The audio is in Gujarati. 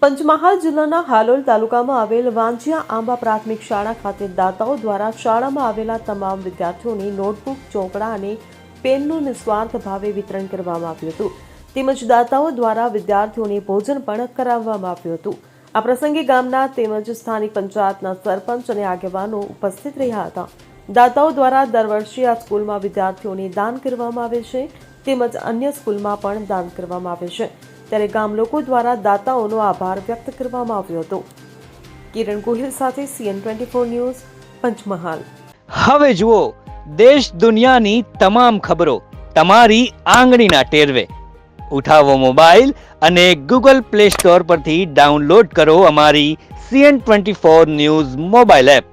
પંચમહાલ જિલ્લાના હાલોલ તાલુકામાં આવેલ વાંજિયા આંબા પ્રાથમિક શાળા ખાતે દાતાઓ દ્વારા શાળામાં આવેલા તમામ વિદ્યાર્થીઓને નોટબુક, ચોપડા અને પેનનું નિસ્વાર્થ ભાવે વિતરણ કરવામાં આવ્યું હતું. તેમજ દાતાઓ દ્વારા વિદ્યાર્થીઓને ભોજન પણ કરાવવામાં આવ્યું હતું. આ પ્રસંગે ગામના તેમજ સ્થાનિક પંચાયતના સરપંચ અને આગેવાનો ઉપસ્થિત રહ્યા હતા. દાતાઓ દ્વારા દર વર્ષે આ સ્કૂલમાં વિદ્યાર્થીઓને દાન કરવામાં આવે છે તેમજ અન્ય સ્કૂલમાં પણ દાન કરવામાં આવે છે. ત્યારે ગામ લોકો દ્વારા દાતાઓનો આભાર વ્યક્ત કરવામાં આવ્યો હતો. કિરણ ગોહિલ સાથે CN24 ન્યૂઝ, પંચમહાલ. હવે જુઓ દેશ દુનિયાની તમામ ખબરો તમારી આંગળીના ટેરવે. ઉઠાવો મોબાઈલ અને Google Play Store પરથી ડાઉનલોડ કરો અમારી CN24 ન્યૂઝ મોબાઈલ એપ.